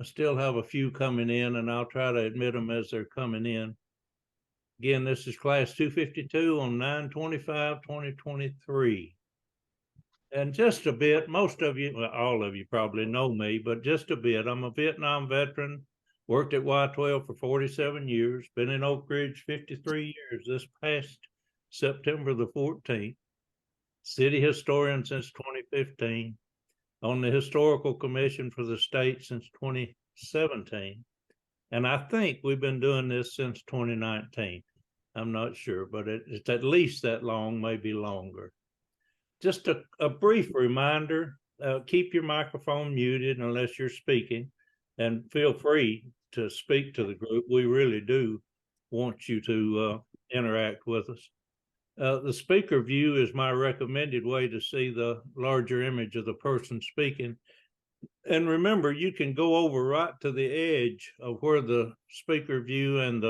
I still have a few coming in, and I'll try to admit them as they're coming in. Again, this is class 252 on 9/25/2023. And just a bit, most of you, well, all of you probably know me, but just a bit. I'm a Vietnam veteran, worked at Y-12 for 47 years, been in Oak Ridge 53 years this past September the 14th, city historian since 2015, on the Historical Commission for the state since 2017. And I think we've been doing this since 2019. I'm not sure, but it's at least that long, maybe longer. Just a brief reminder, keep your microphone muted unless you're speaking, and feel free to speak to the group. We really do want you to interact with us. The speaker view is my recommended way to see the larger image of the person speaking. And remember, you can go over right to the edge of where the speaker view and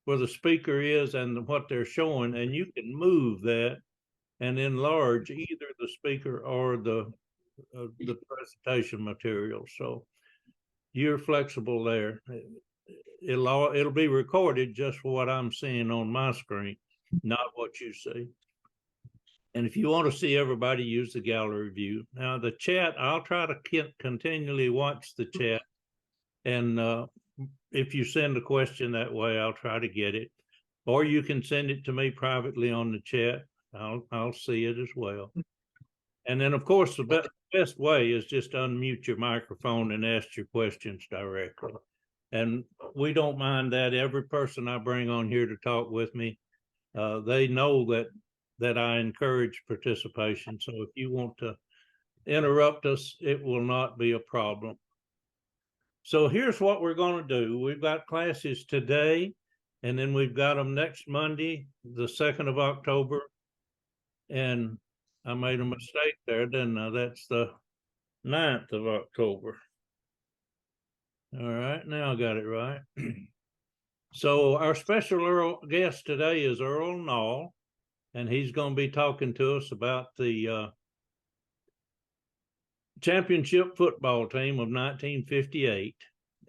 where the speaker is and what they're showing, and you can move that and enlarge either the speaker or the presentation material. So you're flexible there. It'll be recorded just for what I'm seeing on my screen, not what you see. And if you want to see everybody, use the gallery view. Now the chat, I'll try to continually watch the chat. And if you send a question that way, I'll try to get it. Or you can send it to me privately on the chat. I'll see it as well. And then, of course, the best way is just unmute your microphone and ask your questions directly. And we don't mind that. Every person I bring on here to talk with me, they know that I encourage participation. So if you want to interrupt us, it will not be a problem. So here's what we're going to do. We've got classes today, and then we've got them next Monday, the 2nd of October. And I made a mistake there, didn't I? That's the 9th of October. All right, now I got it right. So our special guest today is Earl Nall, and he's going to be talking to us about the championship football team of 1958.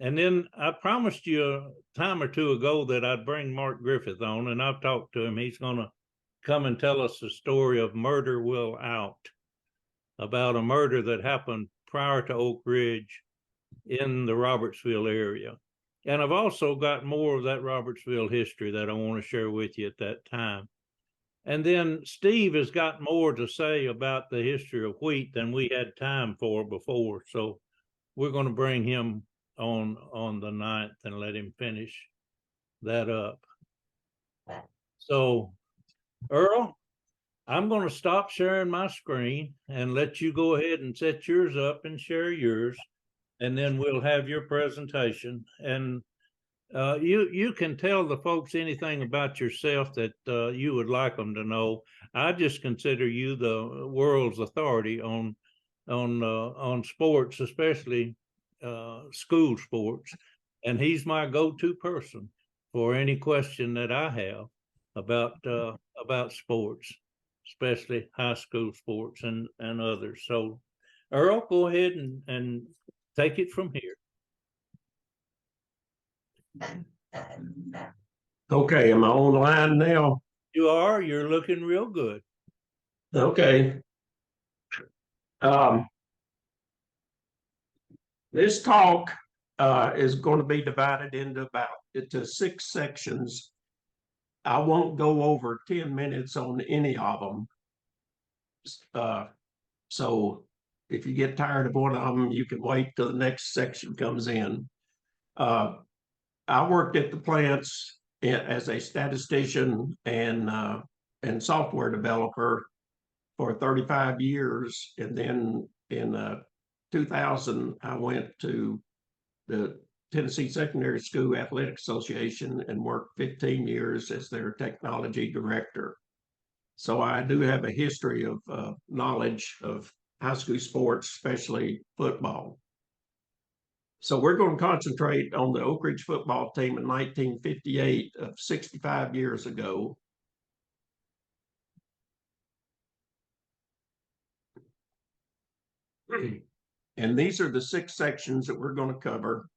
And then I promised you a time or two ago that I'd bring Mark Griffith on, and I've talked to him. He's going to come and tell us the story of Murder Will Out, about a murder that happened prior to Oak Ridge in the Robertsville area. And I've also got more of that Robertsville history that I want to share with you at that time. And then Steve has got more to say about the history of wheat than we had time for before. So we're going to bring him on the 9th and let him finish that up. So Earl, I'm going to stop sharing my screen and let you go ahead and set yours up and share yours, and then we'll have your presentation. And you can tell the folks anything about yourself that you would like them to know. I just consider you the world's authority on sports, especially school sports, and he's my go-to person for any question that I have about sports, especially high school sports and others. So Earl, go ahead and take it from here. Okay, am I online now? You are. You're looking real good. Okay. This talk is going to be divided into into 6 sections. I won't go over 10 minutes on any of them. So if you get tired of one of them, you can wait till the next section comes in. I worked at the plants as a statistician and software developer for 35 years. And then in 2000, I went to the Tennessee Secondary School Athletic Association and worked 15 years as their technology director. So I do have a history of knowledge of high school sports, especially football. So we're going to concentrate on the Oak Ridge football team in 1958, of 65 years ago. And these are the 6 sections that we're going to cover.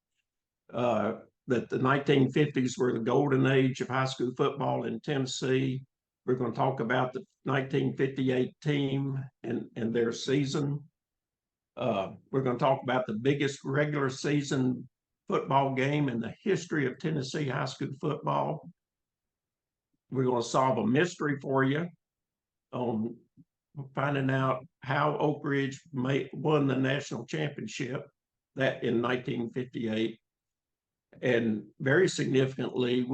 That the 1950s were the golden age of high school football in Tennessee. We're going to talk about the 1958 team and their season. We're going to talk about the biggest regular season football game in the history of Tennessee high school football. We're going to solve a mystery for you on finding out how Oak Ridge won the national championship that in 1958. And very significantly,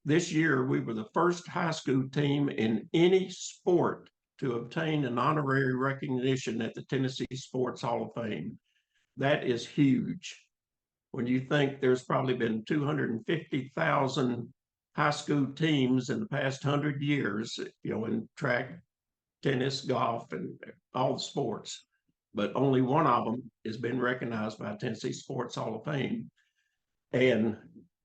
this year we were the first high school team in any sport to obtain an honorary recognition at the Tennessee Sports Hall of Fame. That is huge. When you think there's probably been 250,000 high school teams in the past 100 years, in track, tennis, golf, and all the sports, but only one of them has been recognized by Tennessee Sports Hall of Fame. And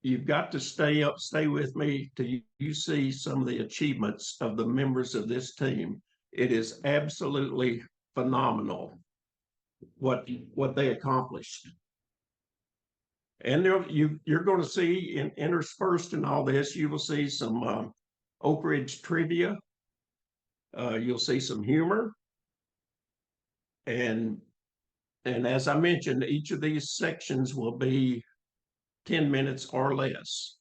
you've got to stay with me till you see some of the achievements of the members of this team. It is absolutely phenomenal what they accomplished. And you're going to see interspersed in all this, you will see some Oak Ridge trivia. You'll see some humor. And as I mentioned, each of these sections will be 10 minutes or less.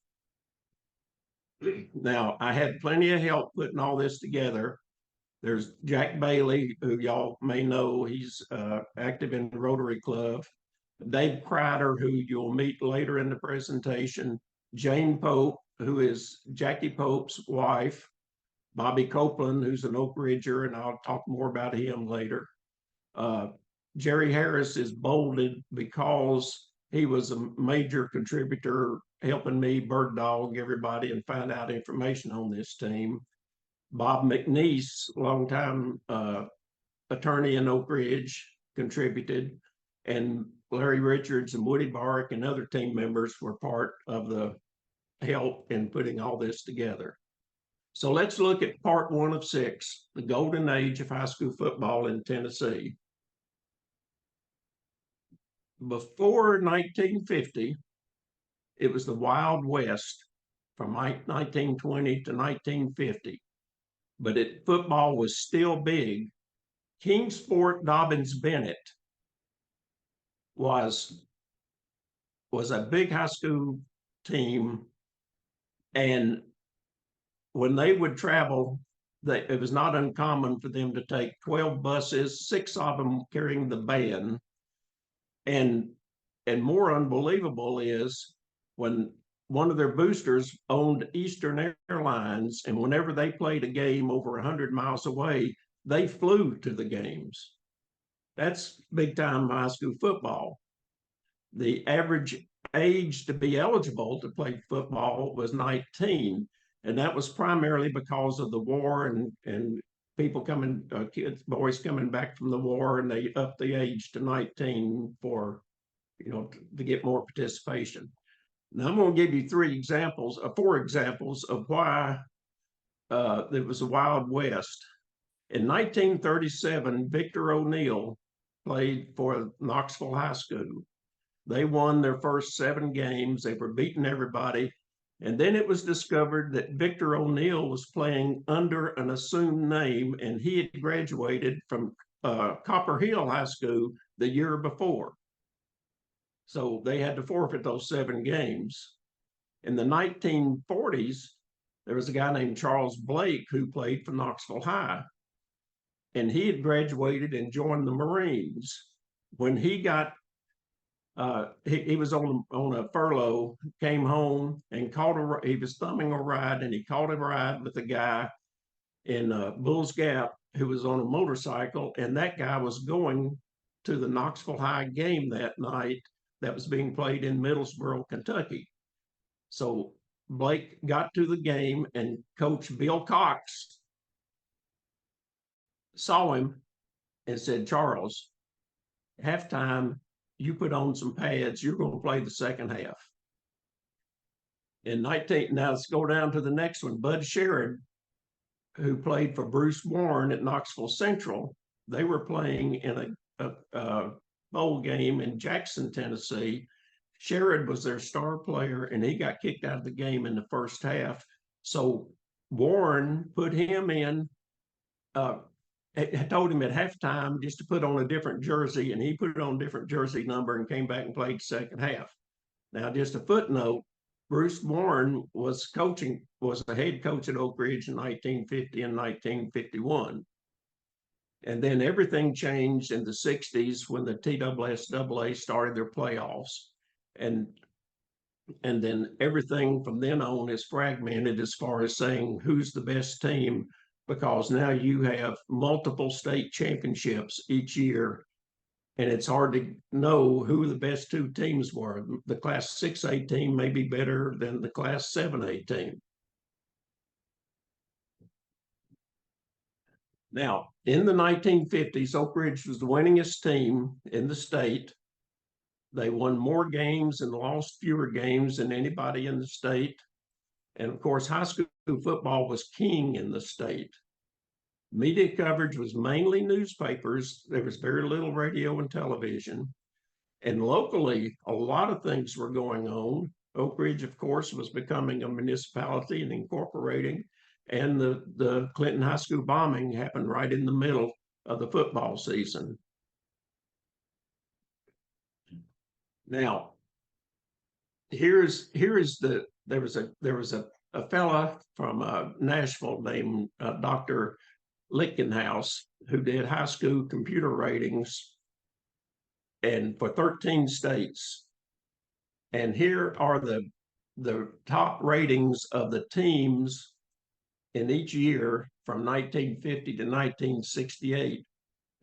Now, I had plenty of help putting all this together. There's Jack Bailey, who y'all may know. He's active in the Rotary Club. Dave Kreider, who you'll meet later in the presentation. Jane Pope, who is Jackie Pope's wife. Bobby Copeland, who's an Oak Ridger, and I'll talk more about him later. Jerry Harris is bolded because he was a major contributor helping me bird dog everybody and find out information on this team. Bob McNeese, longtime attorney in Oak Ridge, contributed, and Larry Richards and Woody Bark and other team members were part of the help in putting all this together. So let's look at part 1 of 6, the golden age of high school football in Tennessee. Before 1950, it was the Wild West from 1920 to 1950, but football was still big. Kingsport Dobbins Bennett was a big high school team, and when they would travel, it was not uncommon for them to take 12 buses, 6 of them carrying the band. And more unbelievable is when one of their boosters owned Eastern Airlines, and whenever they played a game over 100 miles away, they flew to the games. That's big time high school football. The average age to be eligible to play football was 19, and that was primarily because of the war and people coming, boys coming back from the war, and they upped the age to 19 for, to get more participation. Now I'm going to give you 4 examples of why it was the Wild West. In 1937, Victor O'Neill played for Knoxville High School. They won their first 7 games. They were beating everybody. And then it was discovered that Victor O'Neill was playing under an assumed name, and he had graduated from Copper Hill High School the year before. So they had to forfeit those 7 games. In the 1940s, there was a guy named Charles Blake who played for Knoxville High, and he had graduated and joined the Marines. When he got he was on a furlough, came home and he was thumbing a ride, and he caught a ride with a guy in Bulls Gap who was on a motorcycle, and that guy was going to the Knoxville High game that night that was being played in Middlesboro, Kentucky. So Blake got to the game, and Coach Bill Cox saw him and said, "Charles, halftime, you put on some pads, you're going to play the second half." Now let's go down to the next one. Bud Sherrod, who played for Bruce Warren at Knoxville Central, they were playing in a bowl game in Jackson, Tennessee. Sherrod was their star player, and he got kicked out of the game in the first half. So Warren put him in, told him at halftime just to put on a different jersey, and he put on a different jersey number and came back and played the second half. Now, just a footnote, Bruce Warren was a head coach at Oak Ridge in 1950 and 1951. And then everything changed in the 60s when the TSSAA started their playoffs. And then everything from then on is fragmented as far as saying who's the best team, because now you have multiple state championships each year, and it's hard to know who the best two teams were. The Class 6A team may be better than the Class 7A team. Now, in the 1950s, Oak Ridge was the winningest team in the state. They won more games and lost fewer games than anybody in the state. And of course, high school football was king in the state. Media coverage was mainly newspapers. There was very little radio and television. And locally, a lot of things were going on. Oak Ridge, of course, was becoming a municipality and incorporating. And the Clinton High School bombing happened right in the middle of the football season. Now, there was a fella from Nashville named Dr. Lichtenhouse, who did high school computer ratings and for 13 states. And here are the top ratings of the teams in each year from 1950 to 1968.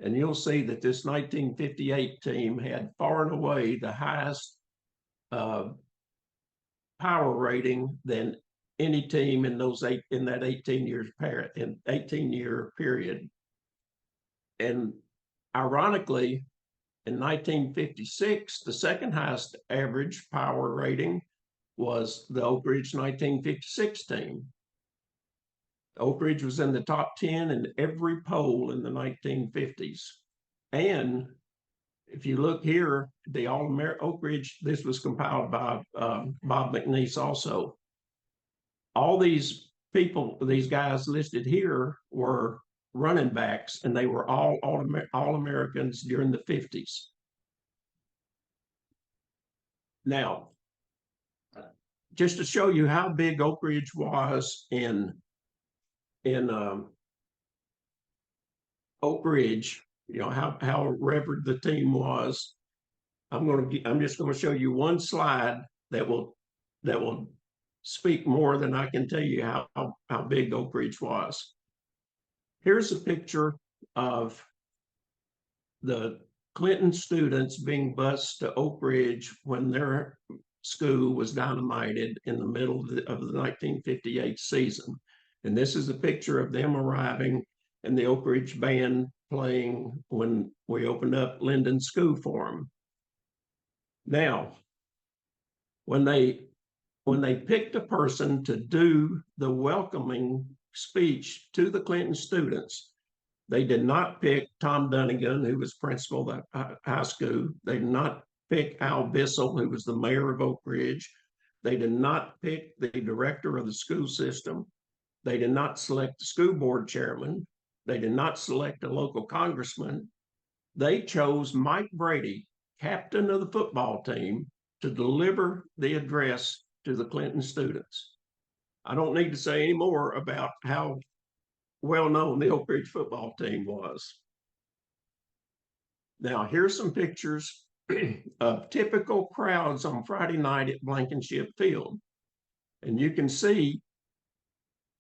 And you'll see that this 1958 team had far and away the highest power rating than any team in that 18-year period. And ironically, in 1956, the second highest average power rating was the Oak Ridge 1956 team. Oak Ridge was in the top 10 in every poll in the 1950s. And if you look here, the Oak Ridge, this was compiled by Bob McNeese also. All these people, these guys listed here were running backs, and they were all Americans during the 50s. Now, just to show you how big Oak Ridge was in Oak Ridge, you know, how revered the team was. I'm just going to show you one slide that will speak more than I can tell you how big Oak Ridge was. Here's a picture of the Clinton students being bused to Oak Ridge when their school was dynamited in the middle of the 1958 season. And this is a picture of them arriving and the Oak Ridge band playing when we opened up Linden School for them. Now, when they picked a person to do the welcoming speech to the Clinton students, they did not pick Tom Dunnigan, who was principal of the high school. They did not pick Al Bissell, who was the mayor of Oak Ridge. They did not pick the director of the school system. They did not select the school board chairman. They did not select a local congressman. They chose Mike Brady, captain of the football team, to deliver the address to the Clinton students. I don't need to say any more about how well-known the Oak Ridge football team was. Now, here's some pictures of typical crowds on Friday night at Blankenship Field. And you can see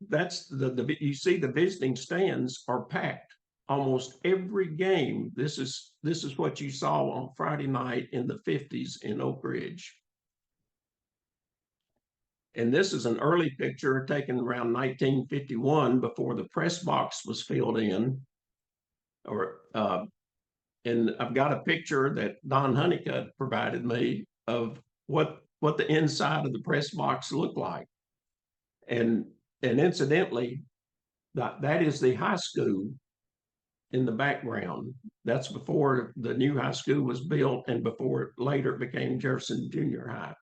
you see the visiting stands are packed almost every game. This is what you saw on Friday night in the 50s in Oak Ridge. And this is an early picture taken around 1951 before the press box was filled in. And I've got a picture that Don Honeycutt provided me of what the inside of the press box looked like. And incidentally, that is the high school. in the background. That's before the new high school was built and before later it became Jefferson Junior High.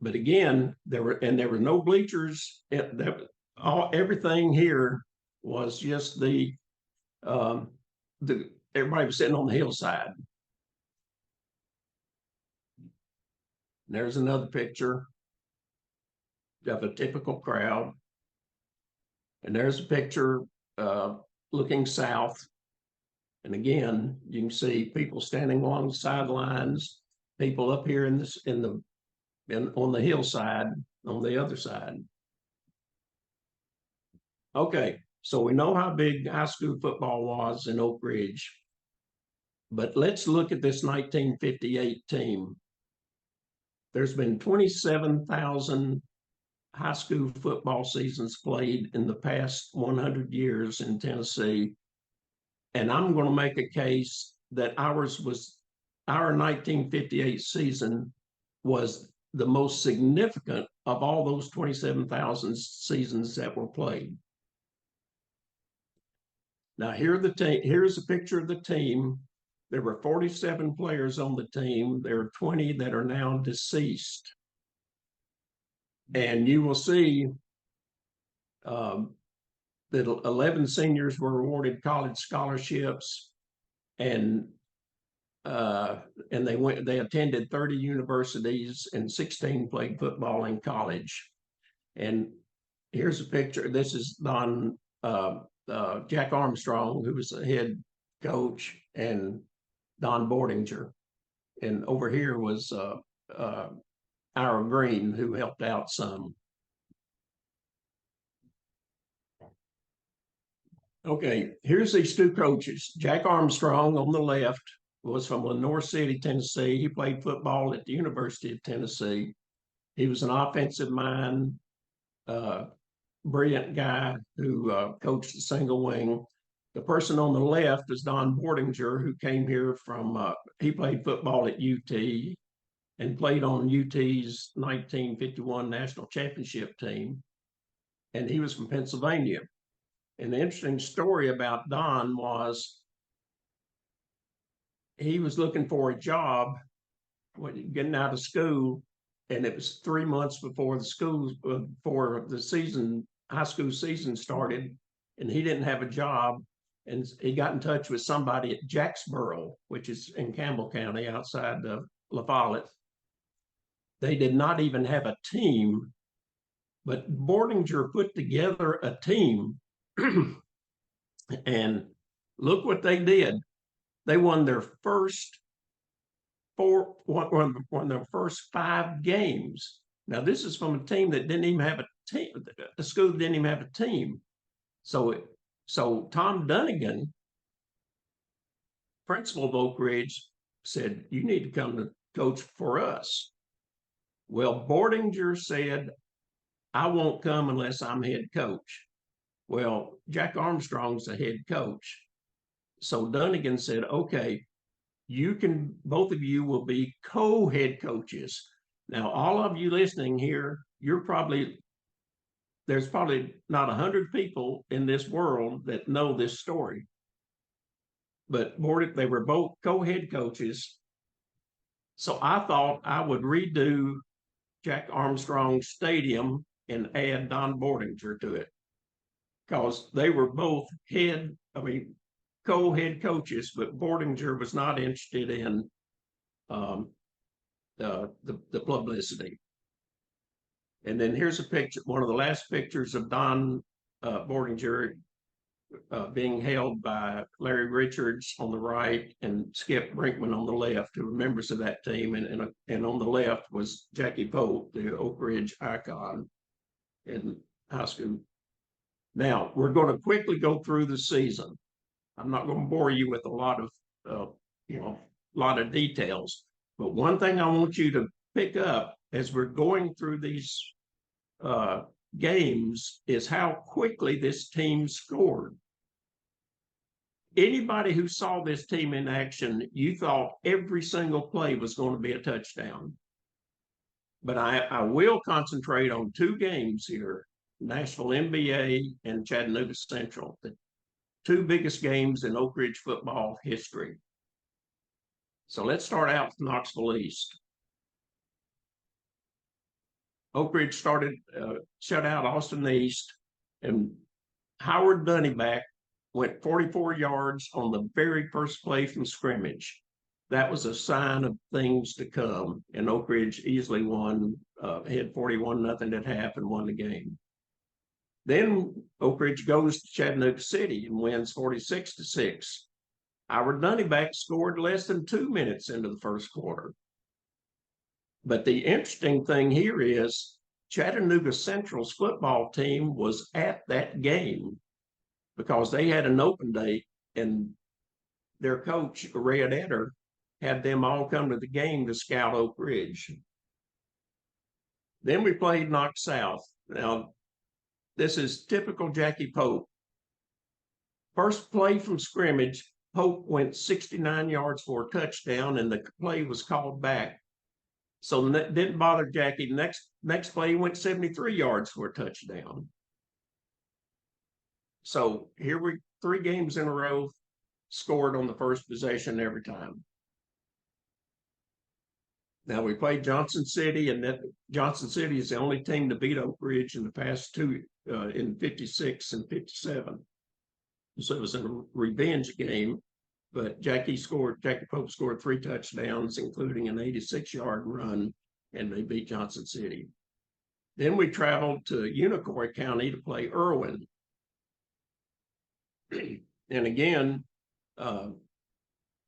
But again, there were no bleachers. Everything here was just the everybody was sitting on the hillside. There's another picture of a typical crowd. And there's a picture looking south. And again, you can see people standing along the sidelines, people up here on the hillside on the other side. Okay, so we know how big high school football was in Oak Ridge. But let's look at this 1958 team. There's been 27,000 high school football seasons played in the past 100 years in Tennessee. And I'm going to make a case that our 1958 season was the most significant of all those 27,000 seasons that were played. Now, here's a picture of the team. There were 47 players on the team. There are 20 that are now deceased. And you will see that 11 seniors were awarded college scholarships, and they attended 30 universities, and 16 played football in college. And here's a picture. This is Jack Armstrong, who was the head coach, and Don Bordinger. And over here was Ira Green, who helped out some. Okay, here's these two coaches. Jack Armstrong on the left was from Lenore City, Tennessee. He played football at the University of Tennessee. He was an offensive mind, brilliant guy who coached the single wing. The person on the left is Don Bordinger, who came here from, he played football at UT and played on UT's 1951 national championship team. And he was from Pennsylvania. And the interesting story about Don was he was looking for a job when getting out of school, and it was 3 months before the high school season started, and he didn't have a job. And he got in touch with somebody at Jacksboro, which is in Campbell County outside of La Follette. They did not even have a team, but Bordinger put together a team. And look what they did. They won their first their first 5 games. Now, this is from a team that didn't even have a team. The school didn't even have a team. So Tom Dunnigan, principal of Oak Ridge, said, "You need to come to coach for us." Well, Bordinger said, "I won't come unless I'm head coach." Well, Jack Armstrong's the head coach. So Dunnigan said, "Okay, both of you will be co-head coaches." Now, all of you listening here, there's probably not 100 people in this world that know this story. But they were both co-head coaches. So I thought I would redo Jack Armstrong Stadium and add Don Bordinger to it, because they were both co-head coaches, but Bordinger was not interested in the publicity. And then here's a picture, one of the last pictures of Don Bordinger being held by Larry Richards on the right and Skip Brinkman on the left, who were members of that team. And on the left was Jackie Pope, the Oak Ridge icon in high school. Now, we're going to quickly go through the season. I'm not going to bore you with a lot of details, but one thing I want you to pick up as we're going through these games is how quickly this team scored. Anybody who saw this team in action, you thought every single play was going to be a touchdown. But I will concentrate on 2 games here, Nashville NBA and Chattanooga Central. two biggest games in Oak Ridge football history. So let's start out with Knoxville East. Oak Ridge shut out Austin East, and Howard Dunnyback went 44 yards on the very first play from scrimmage. That was a sign of things to come, and Oak Ridge easily won, had 41-0 at half and won the game. Then Oak Ridge goes to Chattanooga City and wins 46-6. Howard Dunnyback scored less than 2 minutes into the first quarter. But the interesting thing here is Chattanooga Central's football team was at that game because they had an open day, and their coach, Red Etter, had them all come to the game to scout Oak Ridge. Then we played Knox South. Now, this is typical Jackie Pope. First play from scrimmage, Pope went 69 yards for a touchdown, and the play was called back. So that didn't bother Jackie. Next play, he went 73 yards for a touchdown. So here 3 games in a row, scored on the first possession every time. Now we played Johnson City, and Johnson City is the only team to beat Oak Ridge in the past 2 in 56 and 57. So it was a revenge game, but Jackie Pope scored 3 touchdowns, including an 86-yard run, and they beat Johnson City. Then we traveled to Unicoi County to play Irwin. And again,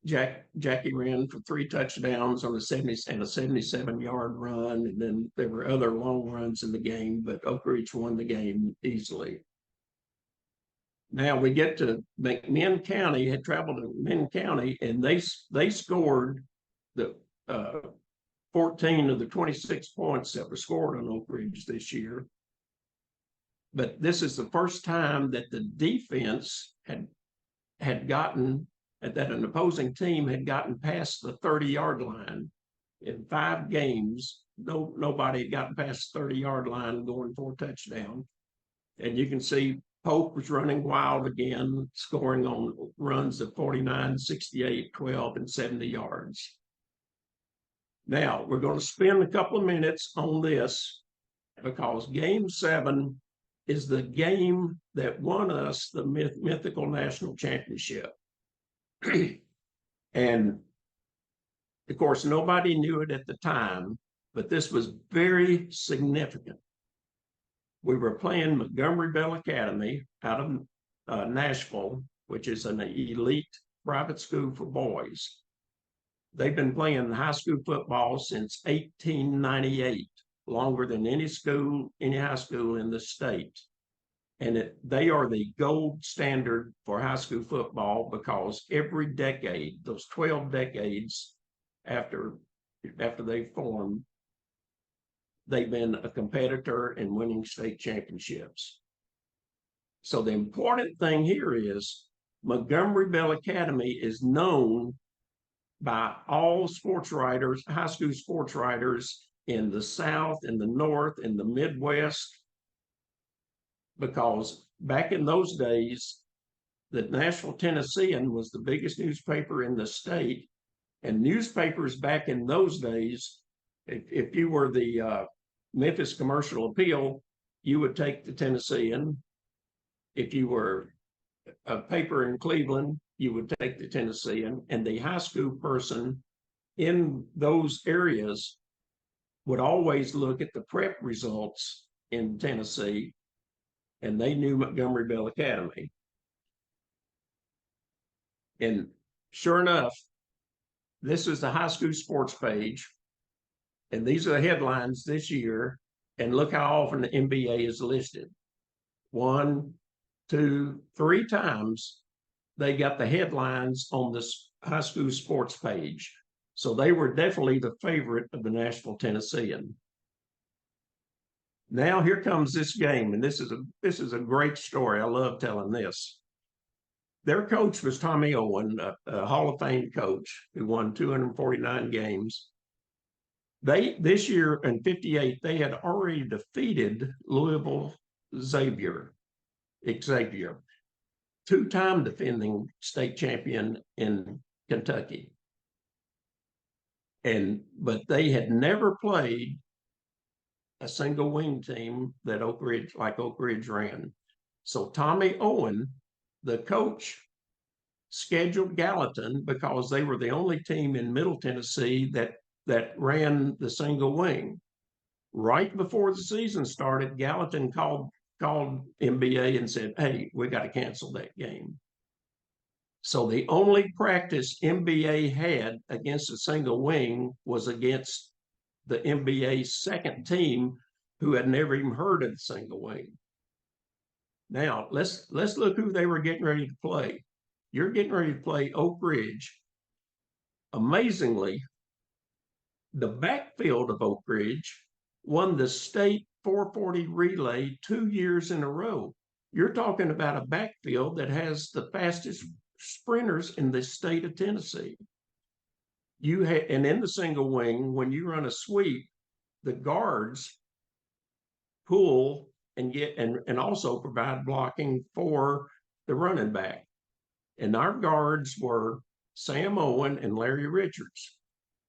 Jackie ran for 3 touchdowns on a 77-yard run, and then there were other long runs in the game, but Oak Ridge won the game easily. Now we get to McMinn County, had traveled to McMinn County, and they scored the 14 of the 26 points that were scored on Oak Ridge this year. But this is the first time that the defense had gotten, that an opposing team had gotten past the 30-yard line. In 5 games, nobody had gotten past the 30-yard line going for a touchdown. And you can see Pope was running wild again, scoring on runs of 49, 68, 12, and 70 yards. Now, we're going to spend a couple of minutes on this because Game 7 is the game that won us the mythical national championship. And, of course, nobody knew it at the time, but this was very significant. We were playing Montgomery Bell Academy out of Nashville, which is an elite private school for boys. They've been playing high school football since 1898, longer than any high school in the state. And they are the gold standard for high school football because every decade, those 12 decades after they formed, they've been a competitor in winning state championships. So the important thing here is Montgomery Bell Academy is known by all sports writers, high school sports writers in the South, in the North, in the Midwest, because back in those days, the Nashville Tennessean was the biggest newspaper in the state, and newspapers back in those days, if you were the Memphis Commercial Appeal, you would take the Tennessean. If you were a paper in Cleveland, you would take the Tennessean, and the high school person in those areas would always look at the prep results in Tennessee, and they knew Montgomery Bell Academy. And sure enough, this is the high school sports page, and these are the headlines this year, and look how often the MBA is listed. 1, 2, 3 times they got the headlines on this high school sports page. So they were definitely the favorite of the Nashville Tennessean. Now here comes this game, and this is a great story. I love telling this. Their coach was Tommy Owen, a Hall of Fame coach who won 249 games. This year in 58, they had already defeated Louisville Xavier. two-time defending state champion in Kentucky. But they had never played a single wing team that Oak Ridge ran. So Tommy Owen, the coach, scheduled Gallatin because they were the only team in Middle Tennessee that ran the single wing. Right before the season started, Gallatin called MBA and said, "Hey, we got to cancel that game." So the only practice MBA had against a single wing was against the MBA's second team, who had never even heard of the single wing. Now let's look who they were getting ready to play. You're getting ready to play Oak Ridge. Amazingly, the backfield of Oak Ridge won the state 440 relay 2 years in a row. You're talking about a backfield that has the fastest sprinters in the state of Tennessee. And in the single wing, when you run a sweep, the guards pull and get and also provide blocking for the running back. And our guards were Sam Owen and Larry Richards.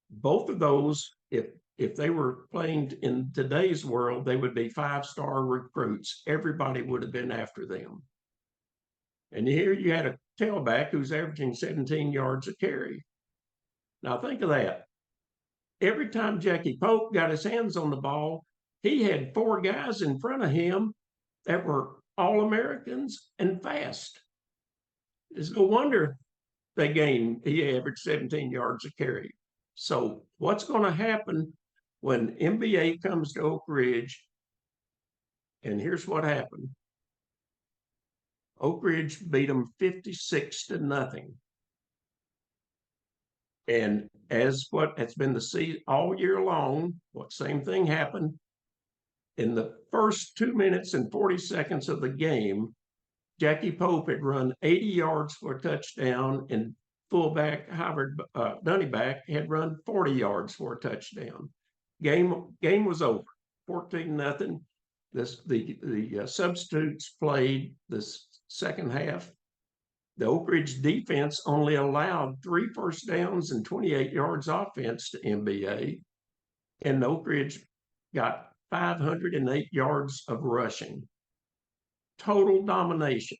Both of those, if they were playing in today's world, they would be 5-star recruits. Everybody would have been after them. And here you had a tailback who's averaging 17 yards a carry. Now think of that. Every time Jackie Pope got his hands on the ball, he had 4 guys in front of him that were All-Americans and fast. It's no wonder he averaged 17 yards a carry. So what's going to happen when MBA comes to Oak Ridge? And here's what happened. Oak Ridge beat them 56-0. And as what has been the season all year long, what same thing happened. In the first 2 minutes and 40 seconds of the game, Jackie Pope had run 80 yards for a touchdown, and fullback Howard Dunnyback had run 40 yards for a touchdown. Game was over, 14-0. The substitutes played this second half. The Oak Ridge defense only allowed 3 first downs and 28 yards offense to MBA, and Oak Ridge got 508 yards of rushing. Total domination.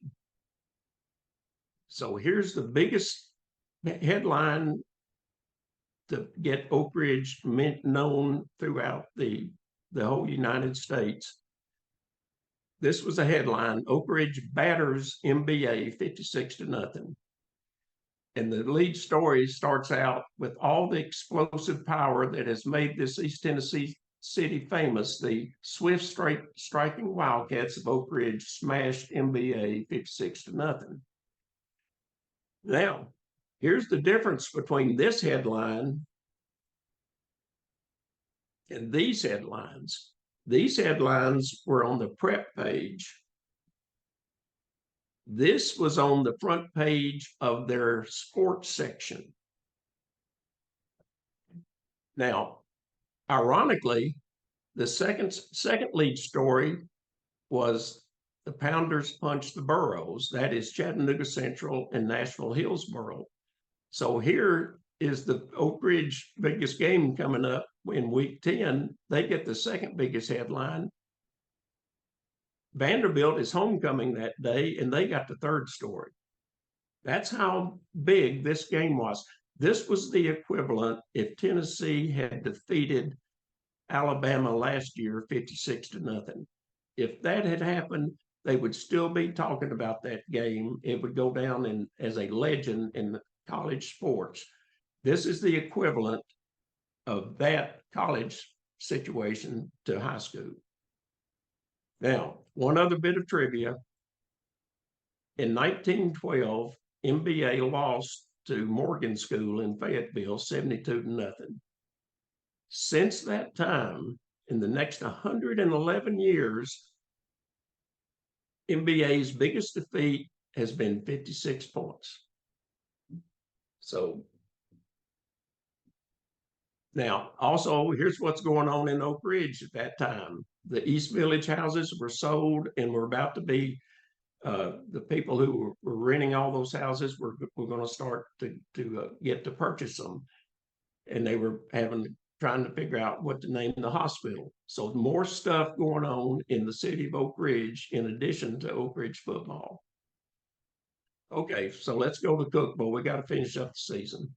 So here's the biggest headline to get Oak Ridge known throughout the whole United States. This was a headline: Oak Ridge batters MBA 56-0. And the lead story starts out with all the explosive power that has made this East Tennessee city famous. The swift striking Wildcats of Oak Ridge smashed MBA 56-0. Now, here's the difference between this headline and these headlines. These headlines were on the prep page. This was on the front page of their sports section. Now, ironically, the second lead story was the Pounders punched the Burros. That is Chattanooga Central and Nashville Hillsboro. So here is the Oak Ridge biggest game coming up in week 10. They get the second biggest headline. Vanderbilt is homecoming that day, and they got the third story. That's how big this game was. This was the equivalent if Tennessee had defeated Alabama last year 56-0. If that had happened, they would still be talking about that game. It would go down as a legend in college sports. This is the equivalent of that college situation to high school. Now, one other bit of trivia. In 1912, MBA lost to Morgan School in Fayetteville 72-0. Since that time, in the next 111 years, MBA's biggest defeat has been 56 points. So now, also, here's what's going on in Oak Ridge at that time. The East Village houses were sold and were about to be the people who were renting all those houses were going to start to get to purchase them, and they were trying to figure out what to name the hospital. So more stuff going on in the city of Oak Ridge in addition to Oak Ridge football. Okay, so let's go to Cookville. We got to finish up the season.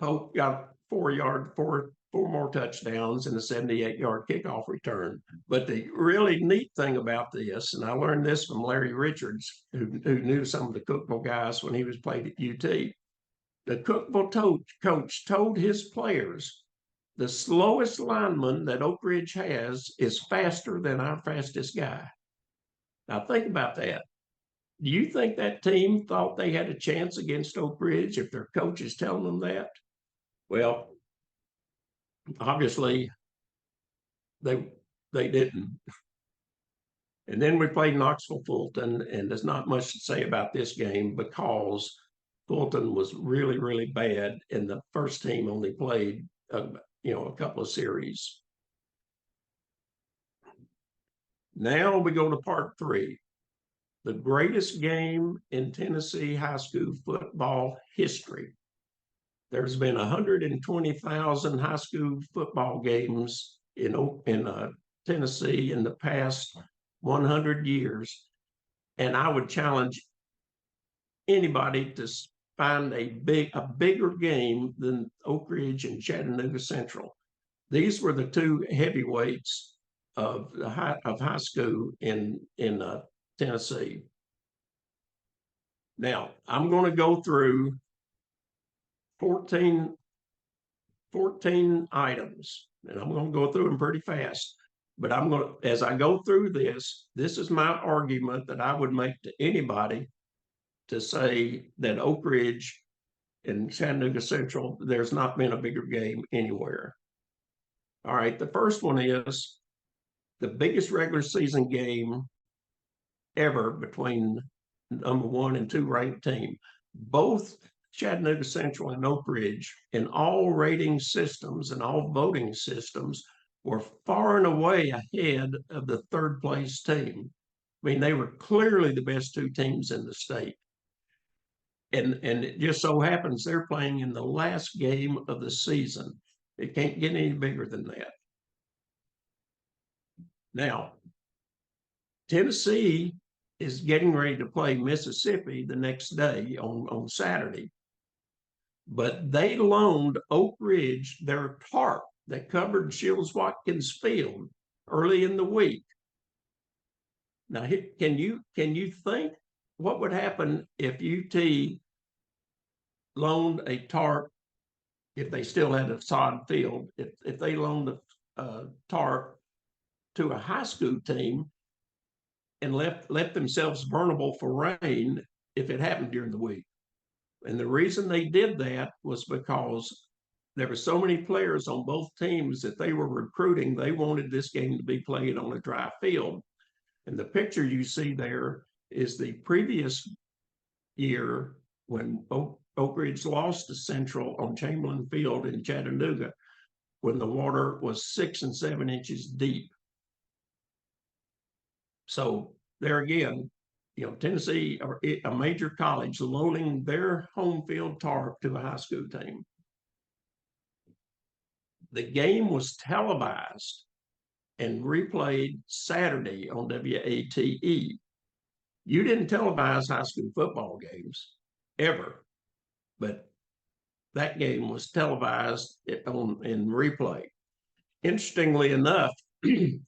Pope got 4 more touchdowns and a 78-yard kickoff return. But the really neat thing about this, and I learned this from Larry Richards, who knew some of the Cookville guys when he was played at UT. The Cookville coach told his players, the slowest lineman that Oak Ridge has is faster than our fastest guy. Now think about that. Do you think that team thought they had a chance against Oak Ridge if their coach is telling them that? Well, obviously they didn't. And then we played Knoxville Fulton, and there's not much to say about this game because Fulton was really, really bad, and the first team only played a couple of series. Now we go to part 3, the greatest game in Tennessee high school football history. There's been 120,000 high school football games in Tennessee in the past 100 years. And I would challenge anybody to find a bigger game than Oak Ridge and Chattanooga Central. These were the two heavyweights of high school in Tennessee. Now, I'm going to go through 14 items, and I'm going to go through them pretty fast. But as I go through this is my argument that I would make to anybody to say that Oak Ridge and Chattanooga Central, there's not been a bigger game anywhere. All right, the first one is the biggest regular season game ever between number 1 and 2 ranked team. Both Chattanooga Central and Oak Ridge in all rating systems and all voting systems were far and away ahead of the 3rd place team. I mean, they were clearly the best 2 teams in the state. And it just so happens they're playing in the last game of the season. It can't get any bigger than that. Now, Tennessee is getting ready to play Mississippi the next day on Saturday. But they loaned Oak Ridge their tarp that covered Shields Watkins Field early in the week. Now, can you think what would happen if UT loaned a tarp if they still had a sod field? If they loaned a tarp to a high school team and left themselves vulnerable for rain if it happened during the week. And the reason they did that was because there were so many players on both teams that they were recruiting. They wanted this game to be played on a dry field. And the picture you see there is the previous year when Oak Ridge lost to Central on Chamberlain Field in Chattanooga, when the water was 6 and 7 inches deep. So there again, Tennessee, or a major college, loaning their home field tarp to a high school team. The game was televised and replayed Saturday on WATE. You didn't televise high school football games ever, but that game was televised in replay. Interestingly enough, the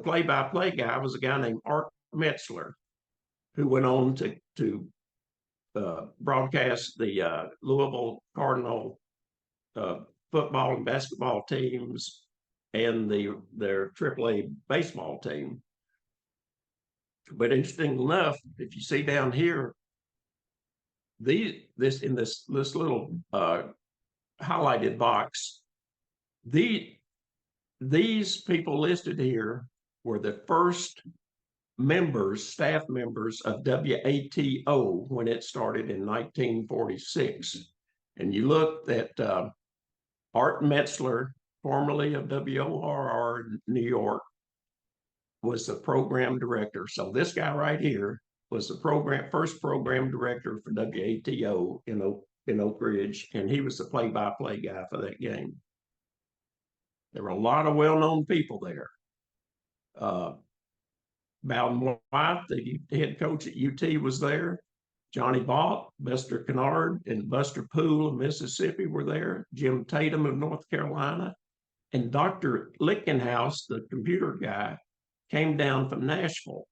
play-by-play guy was a guy named Art Metzler, who went on to broadcast the Louisville Cardinal football and basketball teams and their AAA baseball team. But interesting enough, if you see down here, this little highlighted box, these people listed here were the first staff members of WATO when it started in 1946. And you looked at Art Metzler, formerly of WORR New York, was the program director. So this guy right here was the first program director for WATO in Oak Ridge, and he was the play-by-play guy for that game. There were a lot of well-known people there. Bowden White, the head coach at UT, was there. Johnny Bott, Buster Kennard, and Buster Poole of Mississippi were there. Jim Tatum of North Carolina, and Dr. Lichtenhouse, the computer guy, came down from Nashville.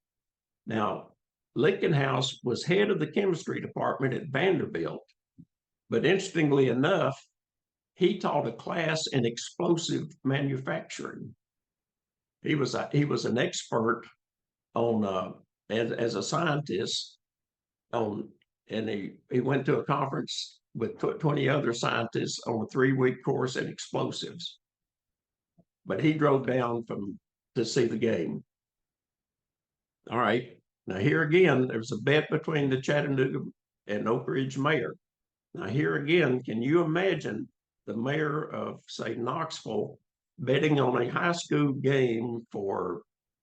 Now, Lichtenhouse was head of the chemistry department at Vanderbilt, but interestingly enough, he taught a class in explosive manufacturing. He was an expert on as a scientist on, and he went to a conference with 20 other scientists on a 3-week course in explosives. But he drove down to see the game. All right. Now here again, there's a bet between the Chattanooga and Oak Ridge mayor. Now here again, can you imagine the mayor of, say, Knoxville betting on a high school game for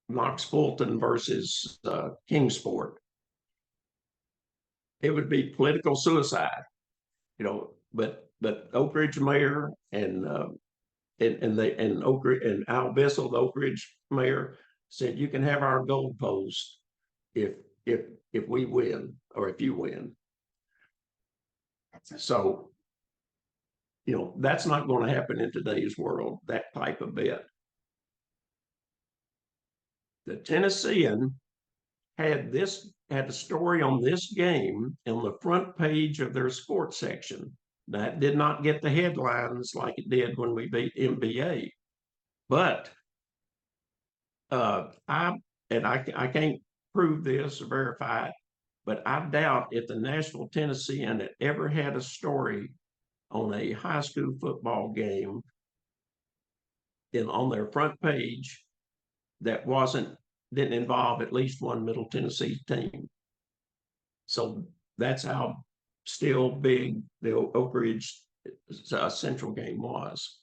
Knox Fulton versus Kingsport? It would be political suicide, but Oak Ridge mayor and Oak Ridge and Al Bissell, the Oak Ridge mayor, said you can have our goalpost if we win or if you win. So, that's not going to happen in today's world, that type of bet. The Tennessean had a story on this game on the front page of their sports section. That did not get the headlines like it did when we beat MBA. But I can't prove this or verify it, but I doubt if the Nashville Tennessean had ever had a story on a high school football game on their front page that didn't involve at least one Middle Tennessee team. So that's how still big the Oak Ridge Central game was.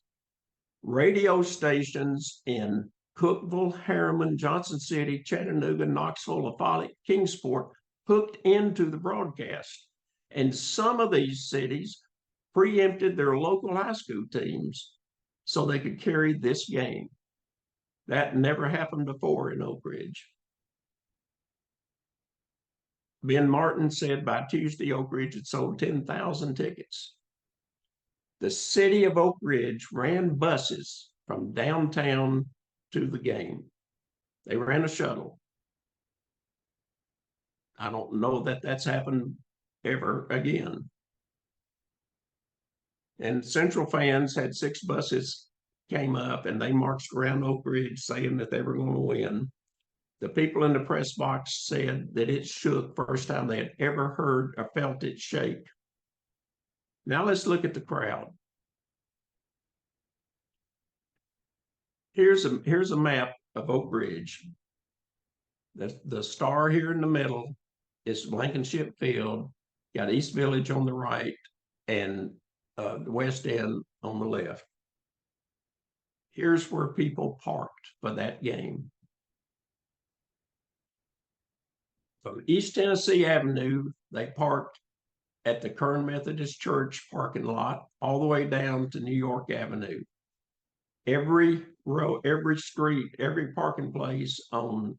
Radio stations in Cookeville, Harriman, Johnson City, Chattanooga, Knoxville, Eufaula, Kingsport hooked into the broadcast. And some of these cities preempted their local high school teams so they could carry this game. That never happened before in Oak Ridge. Ben Martin said by Tuesday, Oak Ridge had sold 10,000 tickets. The city of Oak Ridge ran buses from downtown to the game. They ran a shuttle. I don't know that that's happened ever again. And Central fans had 6 buses came up and they marched around Oak Ridge saying that they were going to win. The people in the press box said that it shook, first time they had ever heard or felt it shake. Now let's look at the crowd. Here's a map of Oak Ridge. The star here in the middle is Blankenship Field, got East Village on the right, and the West End on the left. Here's where people parked for that game. From East Tennessee Avenue, they parked at the Kern Methodist Church parking lot all the way down to New York Avenue. Every row, every street, every parking place on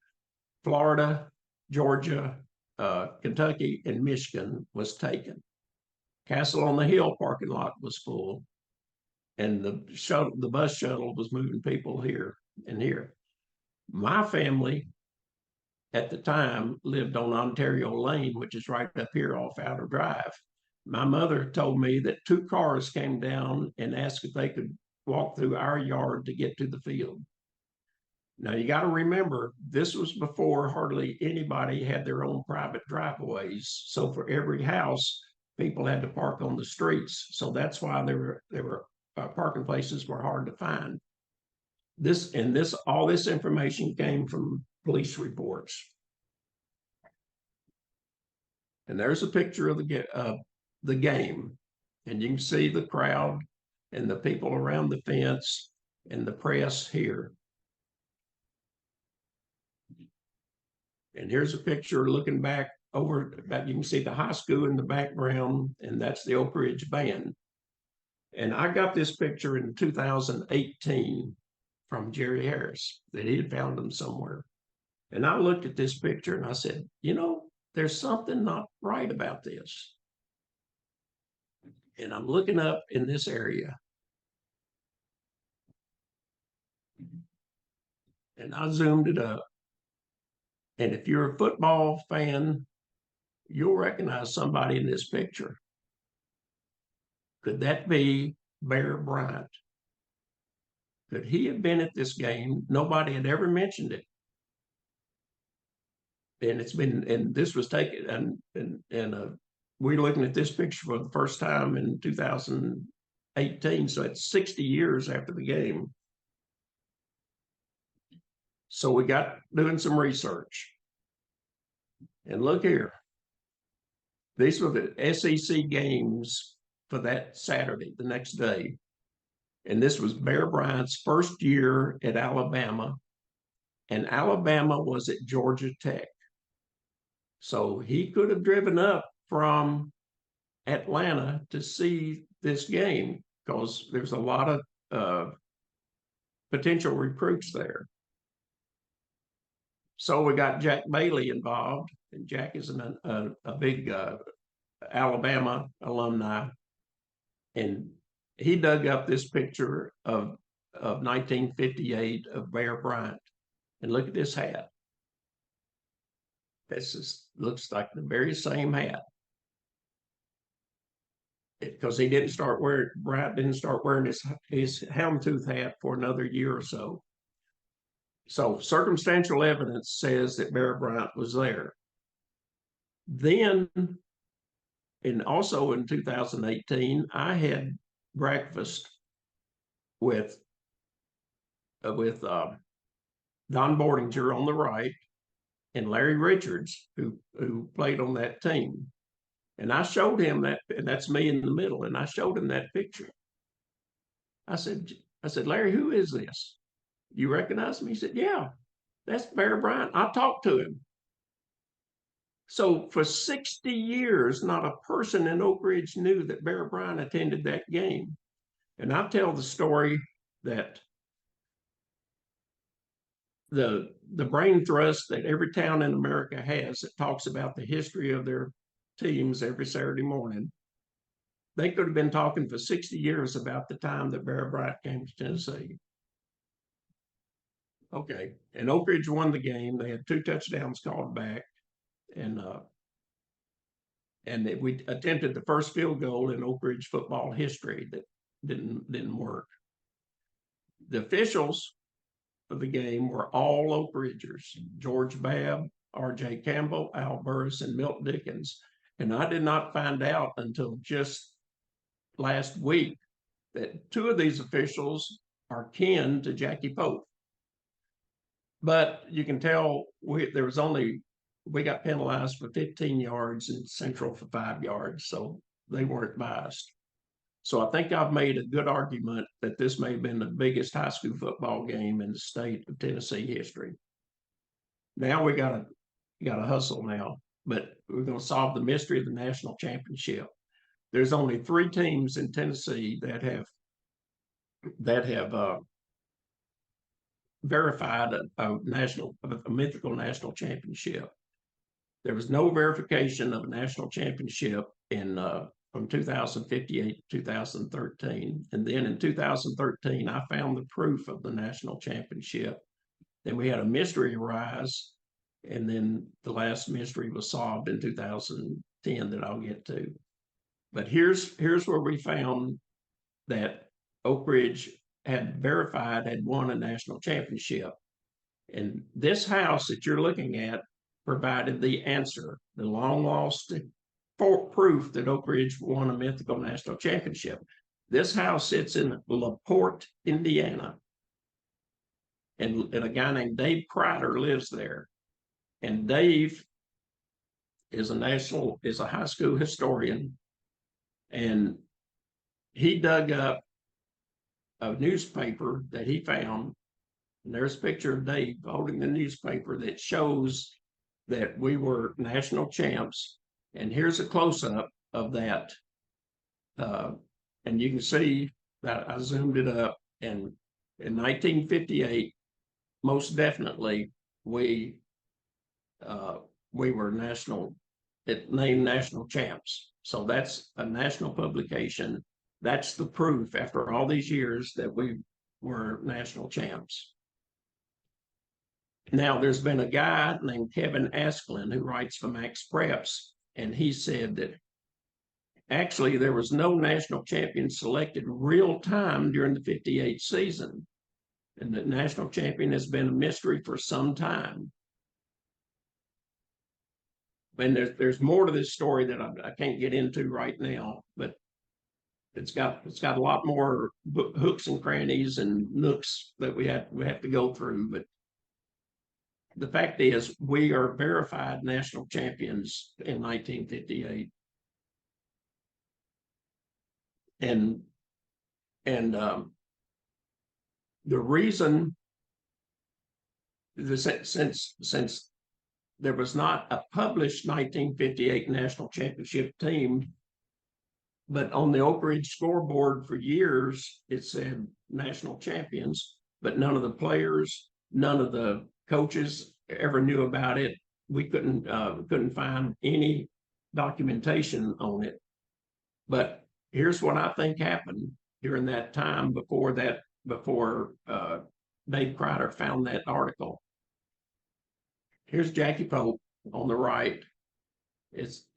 Florida, Georgia, Kentucky, and Michigan was taken. Castle on the Hill parking lot was full, and the bus shuttle was moving people here and here. My family at the time lived on Ontario Lane, which is right up here off Outer Drive. My mother told me that 2 cars came down and asked if they could walk through our yard to get to the field. Now you got to remember, this was before hardly anybody had their own private driveways. So for every house, people had to park on the streets. So that's why there were parking places were hard to find. All this information came from police reports. And there's a picture of the game, and you can see the crowd and the people around the fence and the press here. And here's a picture looking back over that. You can see the high school in the background, and that's the Oak Ridge band. And I got this picture in 2018 from Jerry Harris that he had found them somewhere. And I looked at this picture and I said, you know, there's something not right about this. And I'm looking up in this area. And I zoomed it up. And if you're a football fan, you'll recognize somebody in this picture. Could that be Bear Bryant? Could he have been at this game? Nobody had ever mentioned it. And it's been, and this was taken, and we're looking at this picture for the first time in 2018. So it's 60 years after the game. So we got doing some research. And look here. These were the SEC games for that Saturday, the next day. And this was Bear Bryant's first year at Alabama. And Alabama was at Georgia Tech. So he could have driven up from Atlanta to see this game because there's a lot of potential recruits there. So we got Jack Bailey involved, and Jack is a big Alabama alumni, and he dug up this picture of 1958 of Bear Bryant, and look at this hat. This is, looks like the very same hat. Because he didn't start wearing, Bryant didn't start wearing his houndstooth hat for another year or so. So circumstantial evidence says that Bear Bryant was there. Then, and also in 2018, I had breakfast with Don Bordinger on the right and Larry Richards, who played on that team. And I showed him that, and that's me in the middle, and I showed him that picture. I said, Larry, who is this? You recognize me? He said, yeah, that's Bear Bryant. I talked to him. So for 60 years, not a person in Oak Ridge knew that Bear Bryant attended that game. And I tell the story that the brain thrust that every town in America has that talks about the history of their teams every Saturday morning, they could have been talking for 60 years about the time that Bear Bryant came to Tennessee. Okay, and Oak Ridge won the game. They had 2 touchdowns called back, and we attempted the first field goal in Oak Ridge football history that didn't work. The officials of the game were all Oak Ridgers: George Babb, R.J. Campbell, Al Burris, and Milt Dickens. And I did not find out until just last week that 2 of these officials are kin to Jackie Pope. But you can tell we got penalized for 15 yards and Central for 5 yards, so they weren't biased. So I think I've made a good argument that this may have been the biggest high school football game in the state of Tennessee history. Now we gotta hustle now, but we're gonna solve the mystery of the national championship. There's only 3 teams in Tennessee that have verified a mythical national championship. There was no verification of a national championship from 2058 to 2013. And then in 2013, I found the proof of the national championship. Then we had a mystery arise, and then the last mystery was solved in 2010 that I'll get to. But here's where we found that Oak Ridge had won a national championship. And this house that you're looking at provided the answer, the long lost proof that Oak Ridge won a mythical national championship. This house sits in LaPorte, Indiana. And a guy named Dave Kreider lives there. And Dave is a high school historian. And he dug up a newspaper that he found. And there's a picture of Dave holding the newspaper that shows that we were national champs. And here's a close-up of that. And you can see that I zoomed it up. And in 1958, most definitely, we were named national champs. So that's a national publication. That's the proof after all these years that we were national champs. Now, there's been a guy named Kevin Asklin who writes for Max Preps, and he said that actually there was no national champion selected real time during the 58 season. And the national champion has been a mystery for some time. And there's more to this story that I can't get into right now, but it's got a lot more hooks and crannies and nooks that we have to go through. But the fact is, we are verified national champions in 1958, and the reason, since there was not a published 1958 national championship team, but on the Oak Ridge scoreboard for years, it said national champions, but none of the players, none of the coaches ever knew about it. We couldn't find any documentation on it. But here's what I think happened during that time before Dave Kreider found that article. Here's Jackie Pope on the right.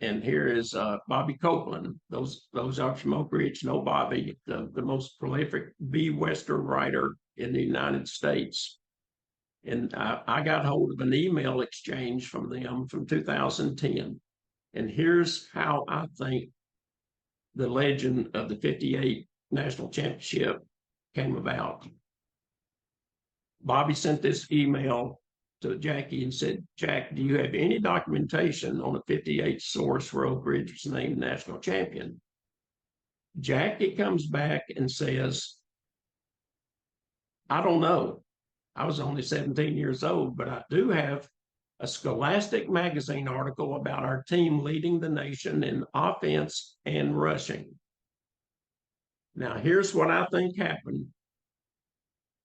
And here is Bobby Copeland. Those are from Oak Ridge. Know Bobby, the most prolific bee western writer in the United States. And I got hold of an email exchange from them from 2010. And here's how I think the legend of the 58 national championship came about. Bobby sent this email to Jackie and said, Jack, do you have any documentation on a 58 source where Oak Ridge was named national champion? Jackie comes back and says, I don't know. I was only 17 years old, but I do have a Scholastic magazine article about our team leading the nation in offense and rushing. Now, here's what I think happened.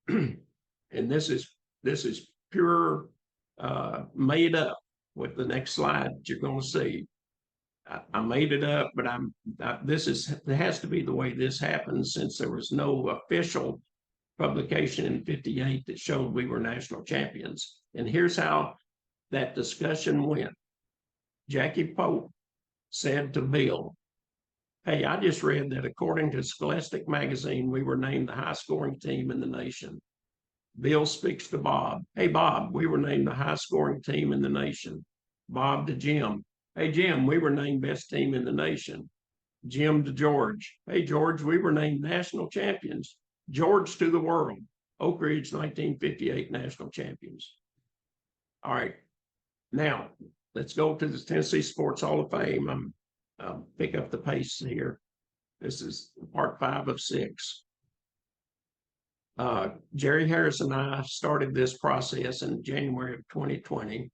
And this is pure made up with the next slide that you're going to see. I made it up, but it has to be the way this happened, since there was no official publication in 58 that showed we were national champions. And here's how that discussion went. Jackie Pope said to Bill, hey, I just read that according to Scholastic magazine, we were named the high scoring team in the nation. Bill speaks to Bob. Hey, Bob, we were named the high scoring team in the nation. Bob to Jim. Hey, Jim, we were named best team in the nation. Jim to George. Hey, George, we were named national champions. George to the world. Oak Ridge 1958 national champions. All right. Now, let's go to the Tennessee Sports Hall of Fame. I'll pick up the pace here. This is part 5 of 6. Jerry Harris and I started this process in January of 2020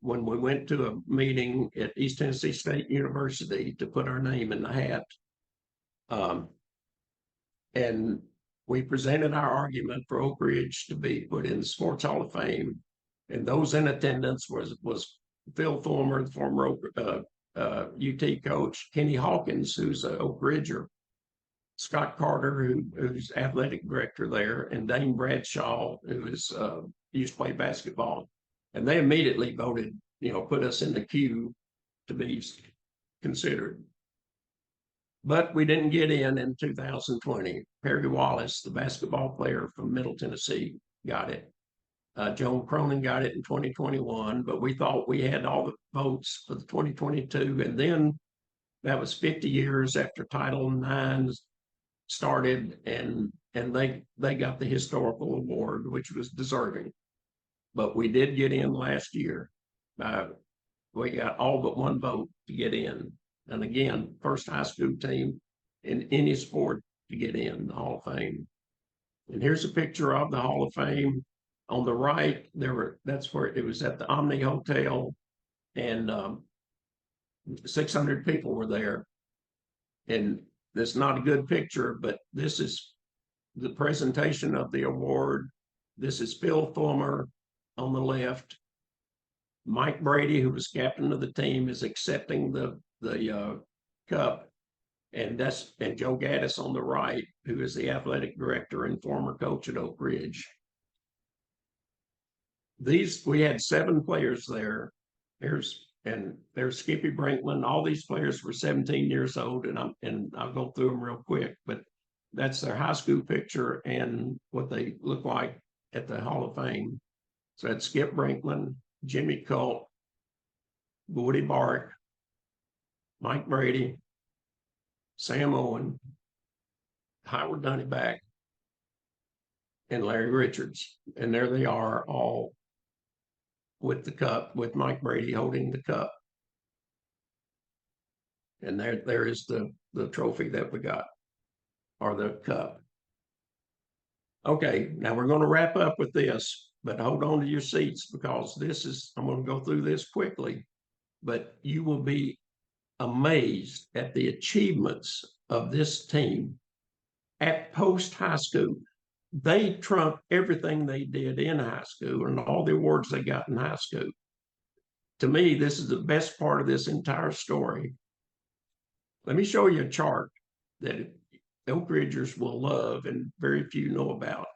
when we went to a meeting at East Tennessee State University to put our name in the hat. And we presented our argument for Oak Ridge to be put in the Sports Hall of Fame. And those in attendance was Phil Fulmer, the former UT coach, Kenny Hawkins, who's an Oak Ridger, Scott Carter, who's athletic director there, and Dane Bradshaw, who is used to play basketball. And they immediately voted, put us in the queue to be considered. But we didn't get in 2020. Perry Wallace, the basketball player from Middle Tennessee, got it. Joan Cronin got it in 2021, but we thought we had all the votes for the 2022. And then that was 50 years after Title IX started, and they got the historical award, which was deserving. But we did get in last year. We got all but one vote to get in. And again, first high school team in any sport to get in the Hall of Fame. And here's a picture of the Hall of Fame. On the right, that's where it was at the Omni Hotel and 600 people were there. And that's not a good picture, but this is the presentation of the award. This is Phil Fulmer on the left. Mike Brady, who was captain of the team, is accepting the cup. And Joe Gaddis on the right, who is the athletic director and former coach at Oak Ridge. We had 7 players there. There's Skippy Brinkman. All these players were 17 years old, and I'll go through them real quick, but that's their high school picture and what they look like at the Hall of Fame. So that's Skip Brinkman, Jimmy Colt, Woody Bark, Mike Brady, Sam Owen, Howard Dunnyback, and Larry Richards. And there they are, all with the cup, with Mike Brady holding the cup. And there is the trophy that we got, or the cup. Okay, now we're going to wrap up with this, but hold on to your seats, because I'm going to go through this quickly, but you will be amazed at the achievements of this team at post high school. They trumped everything they did in high school and all the awards they got in high school. To me, this is the best part of this entire story. Let me show you a chart that Oak Ridgers will love and very few know about.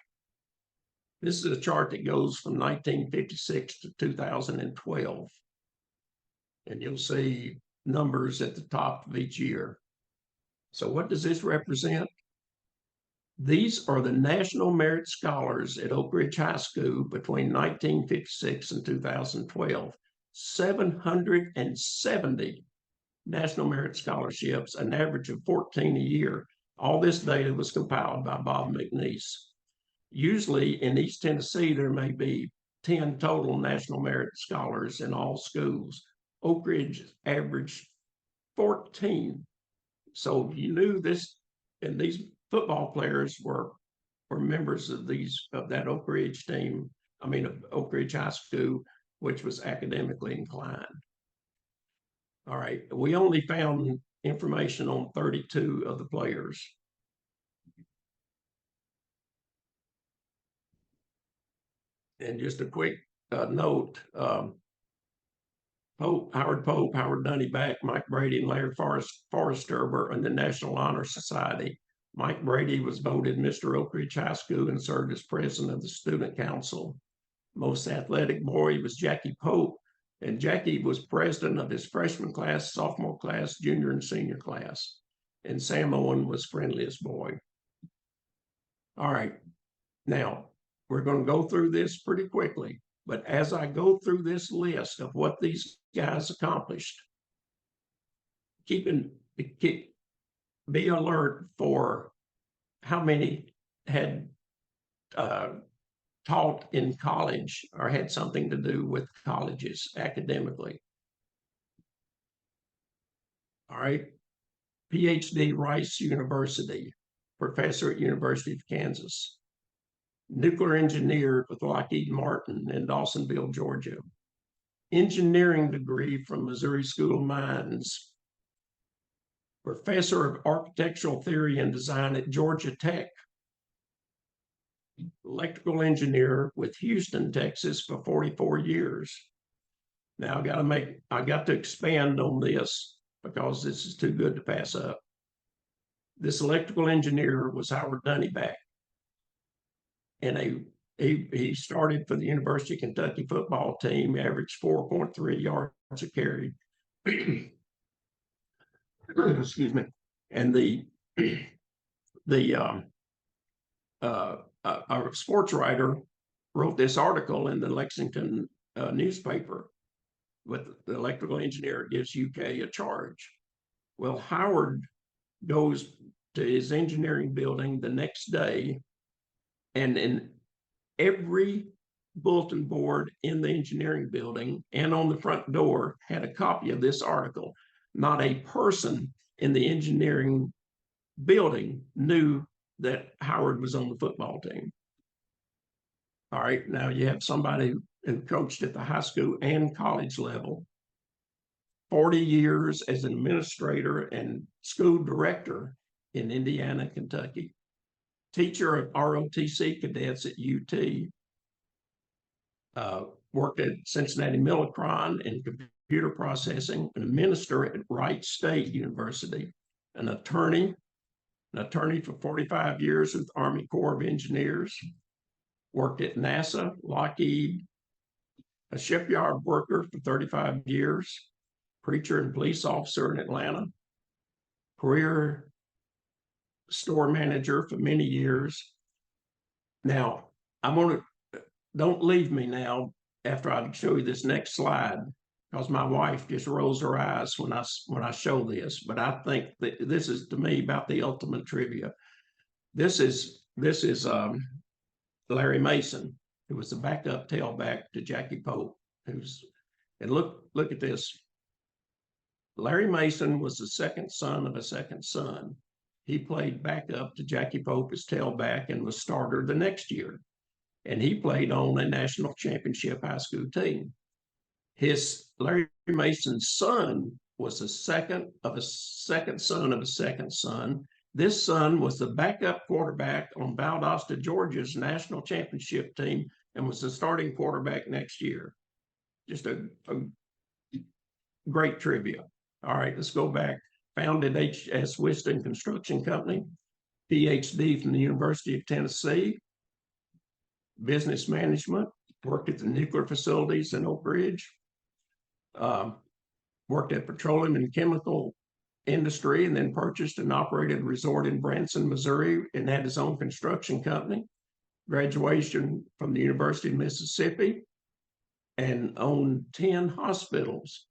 This is a chart that goes from 1956 to 2012. And you'll see numbers at the top of each year. So what does this represent? These are the National Merit Scholars at Oak Ridge High School between 1956 and 2012. 770 National Merit Scholarships, an average of 14 a year. All this data was compiled by Bob McNeese. Usually in East Tennessee, there may be 10 total National Merit Scholars in all schools. Oak Ridge averaged 14. So you knew this, and these football players were members of that Oak Ridge team, of Oak Ridge High School, which was academically inclined. All right, we only found information on 32 of the players. And just a quick note, Howard Pope, Howard Dunnyback, Mike Brady, and Larry Forrester were in the National Honor Society. Mike Brady was voted Mr. Oak Ridge High School and served as president of the student council. Most athletic boy was Jackie Pope, and Jackie was president of his freshman class, sophomore class, junior and senior class. And Sam Owen was friendliest boy. All right, now we're going to go through this pretty quickly, but as I go through this list of what these guys accomplished, be alert for how many had taught in college or had something to do with colleges academically. All right. PhD, Rice University, professor at University of Kansas. Nuclear engineer with Lockheed Martin in Dawsonville, Georgia. Engineering degree from Missouri School of Mines. Professor of architectural theory and design at Georgia Tech. Electrical engineer with Houston, Texas for 44 years. Now I got to expand on this because this is too good to pass up. This electrical engineer was Howard Dunnyback. And he started for the University of Kentucky football team, averaged 4.3 yards a carry. Excuse me. And our sports writer wrote this article in the Lexington newspaper with the electrical engineer gives UK a charge. Well, Howard goes to his engineering building the next day, and in every bulletin board in the engineering building and on the front door had a copy of this article. Not a person in the engineering building knew that Howard was on the football team. All right, now you have somebody who coached at the high school and college level. 40 years as an administrator and school director in Indiana, Kentucky. Teacher of ROTC cadets at UT. Worked at Cincinnati Millicron in computer processing, an minister at Wright State University, an attorney for 45 years with the Army Corps of Engineers, worked at NASA, Lockheed, a shipyard worker for 35 years, preacher and police officer in Atlanta, career store manager for many years. Now, I'm going to, don't leave me now after I show you this next slide, because my wife just rolls her eyes when I show this, but I think that this is, to me, about the ultimate trivia. This is Larry Mason, who was the backup tailback to Jackie Pope, and look at this. Larry Mason was the second son of a second son. He played backup to Jackie Pope as tailback and was starter the next year. And he played on a national championship high school team. Larry Mason's son was the second son of a second son. This son was the backup quarterback on Valdosta, Georgia's national championship team and was the starting quarterback next year. Just a great trivia. All right, let's go back. Founded H.S. Whiston Construction Company, PhD from the University of Tennessee, business management, worked at the nuclear facilities in Oak Ridge, worked at petroleum and chemical industry, and then purchased and operated a resort in Branson, Missouri, and had his own construction company. Graduation from the University of Mississippi, and owned 10 hospitals.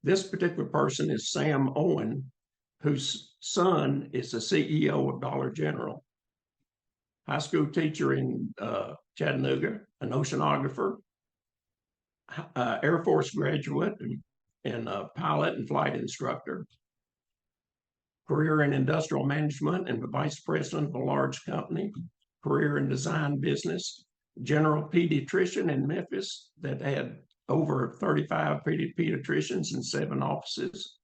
This particular person is Sam Owen, whose son is the CEO of Dollar General. High school teacher in Chattanooga, an oceanographer, Air Force graduate, and a pilot and flight instructor. Career in industrial management and the vice president of a large company. Career in design business. General pediatrician in Memphis that had over 35 pediatricians and 7 offices.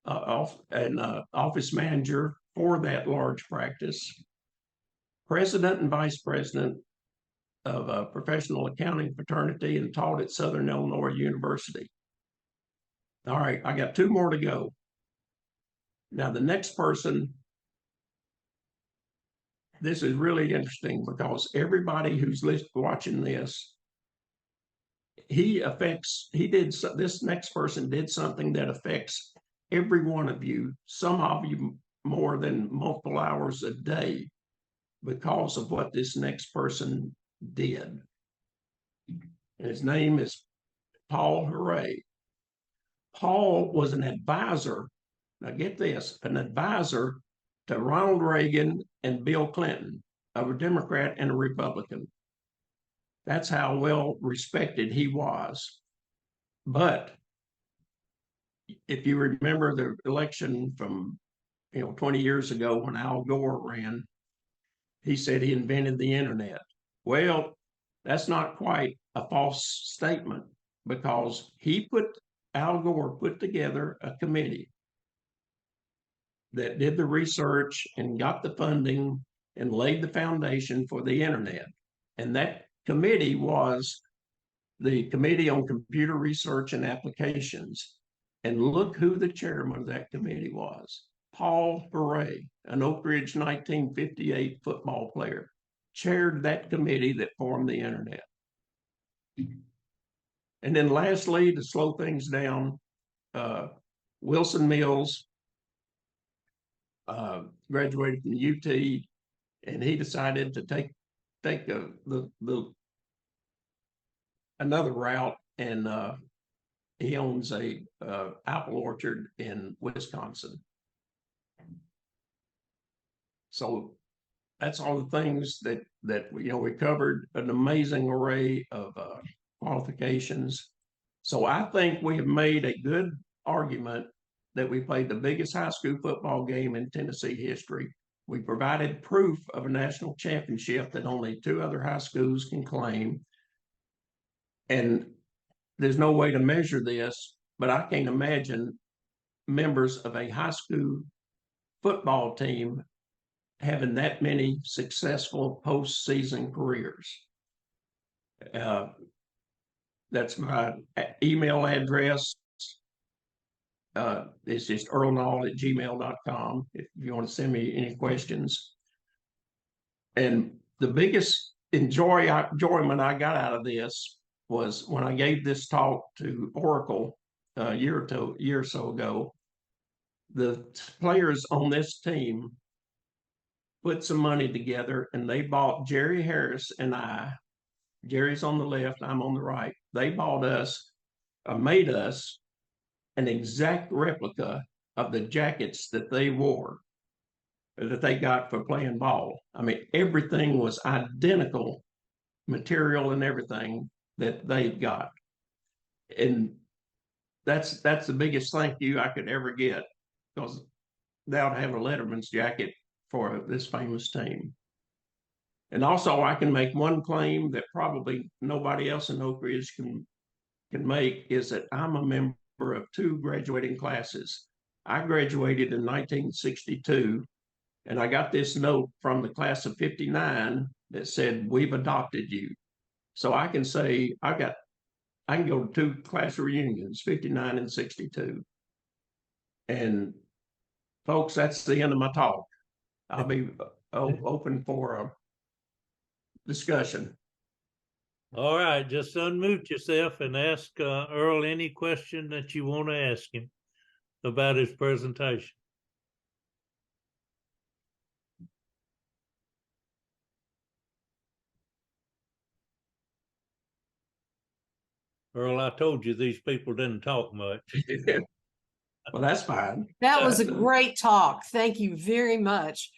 Office manager for that large practice. President and vice president of a professional accounting fraternity and taught at Southern Illinois University. All right, I got 2 more to go. Now, the next person, this is really interesting because everybody who's watching this, this next person did something that affects every one of you, some of you more than multiple hours a day, because of what this next person did. And his name is Paul Hooray. Paul was an advisor, now get this, an advisor to Ronald Reagan and Bill Clinton, a Democrat and a Republican. That's how well respected he was. But if you remember the election from 20 years ago when Al Gore ran, he said he invented the internet. Well, that's not quite a false statement, because Al Gore put together a committee that did the research and got the funding and laid the foundation for the internet. And that committee was the Committee on Computer Research and Applications. And look who the chairman of that committee was. Paul Hooray, an Oak Ridge 1958 football player, chaired that committee that formed the internet. And then lastly, to slow things down, Wilson Mills graduated from UT, and he decided to take another route, and he owns a apple orchard in Wisconsin. So that's all the things that we covered, an amazing array of qualifications. So I think we have made a good argument that we played the biggest high school football game in Tennessee history. We provided proof of a national championship that only 2 other high schools can claim. And there's no way to measure this but I can't imagine members of a high school football team having that many successful postseason careers. That's my email address. It's just earlnall@gmail.com if you want to send me any questions. And the biggest enjoyment I got out of this was when I gave this talk to ORICL a year or so ago. The players on this team put some money together and they bought Jerry Harris and I. Jerry's on the left, I'm on the right. They bought us, made us an exact replica of the jackets that they wore, that they got for playing ball. I mean, everything was identical, material and everything that they've got. And that's the biggest thank you I could ever get, because they ought to have a Letterman's jacket for this famous team. And also, I can make one claim that probably nobody else in Oak Ridge can make, is that I'm a member of 2 graduating classes. I graduated in 1962, and I got this note from the class of 59 that said, "We've adopted you." So I can say I can go to 2 class reunions, 59 and 62. And folks, that's the end of my talk. I'll be open for a discussion. All right, just unmute yourself and ask Earl any question that you want to ask him about his presentation. Earl, I told you these people didn't talk much. Well, that's fine. That was a great talk. Thank you very much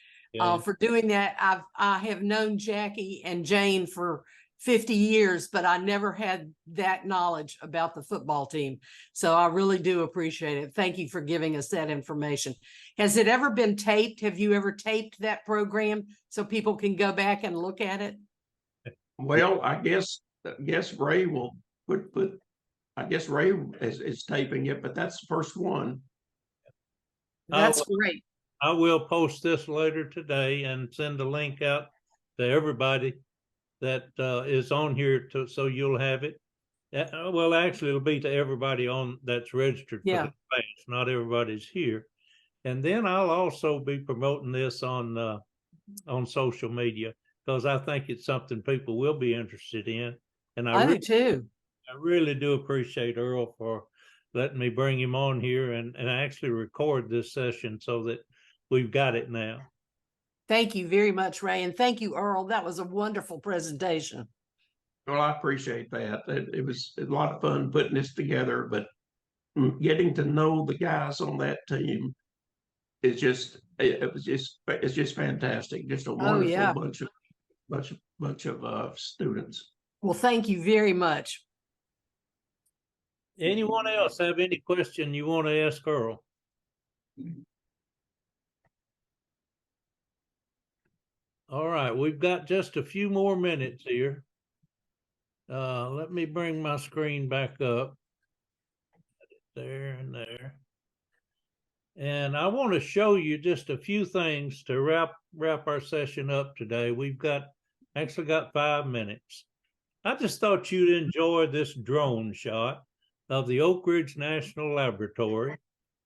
for doing that. I have known Jackie and Jane for 50 years, but I never had that knowledge about the football team. So I really do appreciate it. Thank you for giving us that information. Has it ever been taped? Have you ever taped that program so people can go back and look at it? Well, I guess Ray will put I guess Ray is taping it, but that's the first one. That's great. I will post this later today and send a link out to everybody that is on here so you'll have it. Well, actually, it'll be to everybody on that's registered for the class. Not everybody's here. And then I'll also be promoting this on social media, because I think it's something people will be interested in. And I do too. I really do appreciate Earl for letting me bring him on here and actually record this session so that we've got it now. Thank you very much, Ray. And thank you, Earl. That was a wonderful presentation. Well, I appreciate that. It was a lot of fun putting this together, but getting to know the guys on that team is it's just fantastic. Just a wonderful bunch of students. Well, thank you very much. Anyone else have any question you want to ask Earl? All right, we've got just a few more minutes here. Let me bring my screen back up. There and there. And I want to show you just a few things to wrap our session up today. We've actually got 5 minutes. I just thought you'd enjoy this drone shot of the Oak Ridge National Laboratory.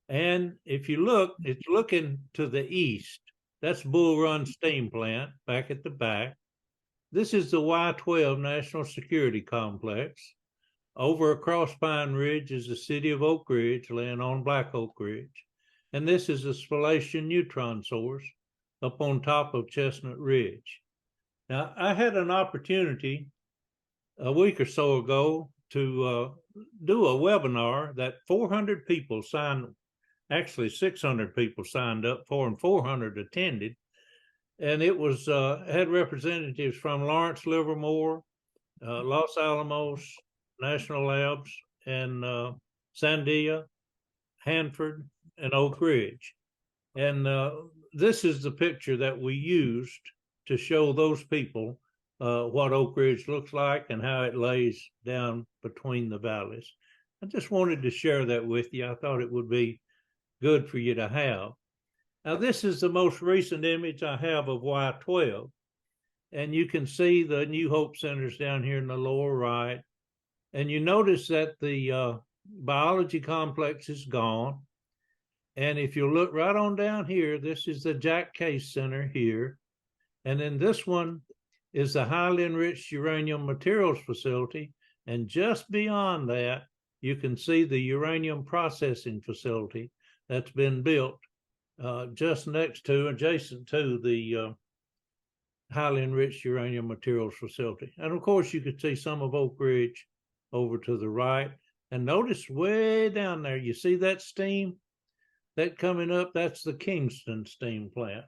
And if you look, it's looking to the east. That's Bull Run Steam Plant back at the back. This is the Y-12 National Security Complex. Over across Pine Ridge is the city of Oak Ridge, laying on Black Oak Ridge. And this is the spallation neutron source up on top of Chestnut Ridge. Now, I had an opportunity a week or so ago to do a webinar that 400 people signed, actually 600 people signed up for, and 400 attended. And it was had representatives from Lawrence, Livermore, Los Alamos National Labs, and Sandia, Hanford, and Oak Ridge. And this is the picture that we used to show those people what Oak Ridge looks like and how it lays down between the valleys. I just wanted to share that with you. I thought it would be good for you to have. Now, this is the most recent image I have of Y12. And you can see the New Hope Centers down here in the lower right. And you notice that the biology complex is gone. And if you look right on down here, this is the Jack Case Center here. And then this one is the highly enriched uranium materials facility. And just beyond that, you can see the uranium processing facility that's been built just next to, adjacent to the highly enriched uranium materials facility. And of course, you could see some of Oak Ridge over to the right. And notice way down there, you see that steam? That coming up, that's the Kingston steam plant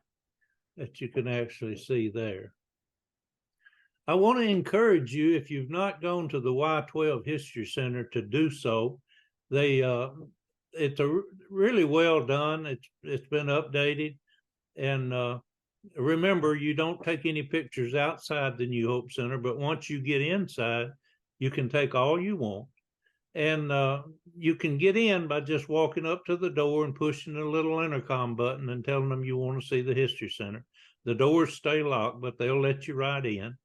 that you can actually see there. I want to encourage you, if you've not gone to the Y12 History Center, to do so. It's really well done. It's been updated. And remember, you don't take any pictures outside the New Hope Center, but once you get inside, you can take all you want. And you can get in by just walking up to the door and pushing the little intercom button and telling them you want to see the History Center. The doors stay locked, but they'll let you right in.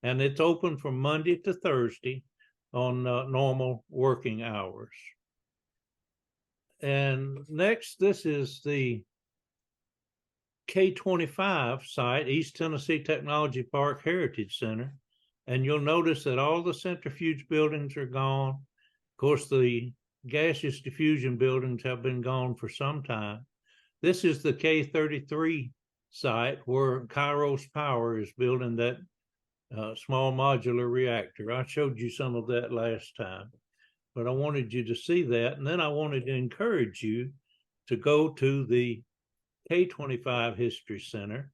And it's open from Monday to Thursday on normal working hours. And next, this is the K25 site, East Tennessee Technology Park Heritage Center. And you'll notice that all the centrifuge buildings are gone. Of course, the gaseous diffusion buildings have been gone for some time. This is the K33 site where Kairos Power is building that small modular reactor. I showed you some of that last time, but I wanted you to see that. And then I wanted to encourage you to go to the K25 History Center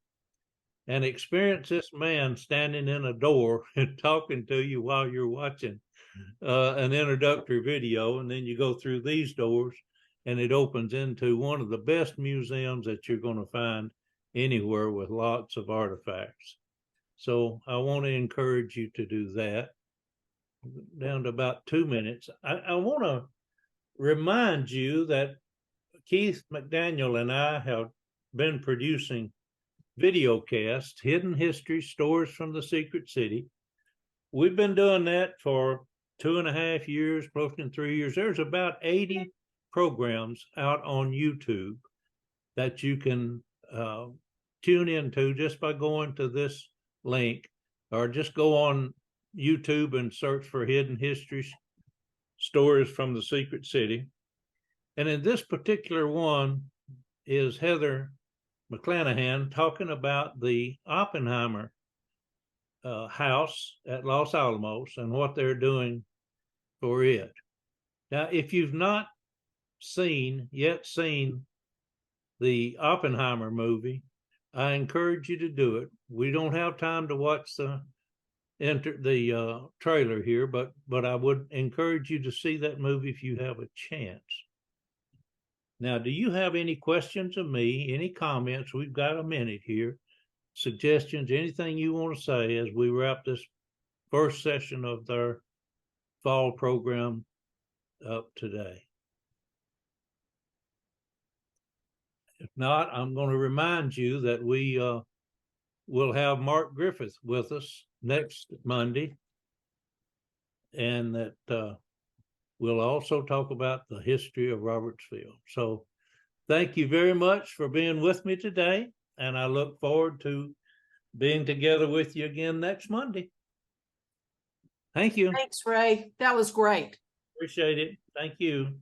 and experience this man standing in a door and talking to you while you're watching an introductory video. And then you go through these doors and it opens into one of the best museums that you're going to find anywhere, with lots of artifacts. So I want to encourage you to do that. Down to about 2 minutes. I want to remind you that Keith McDaniel and I have been producing video casts, Hidden History, Stories from the Secret City. We've been doing that for 2.5 years, close to 3 years. There's about 80 programs out on YouTube that you can tune into just by going to this link, or just go on YouTube and search for Hidden History, Stories from the Secret City. And in this particular one is Heather McClanahan talking about the Oppenheimer house at Los Alamos and what they're doing for it. Now, if you've not yet seen the Oppenheimer movie, I encourage you to do it. We don't have time to watch the trailer here, but I would encourage you to see that movie if you have a chance. Now, do you have any questions of me, any comments? We've got a minute here. Suggestions, anything you want to say as we wrap this first session of their fall program up today? If not, I'm going to remind you that we will have Mark Griffith with us next Monday, and that we'll also talk about the history of Robertsville. So thank you very much for being with me today, and I look forward to being together with you again next Monday. Thank you. Thanks, Ray. That was great. Appreciate it. Thank you.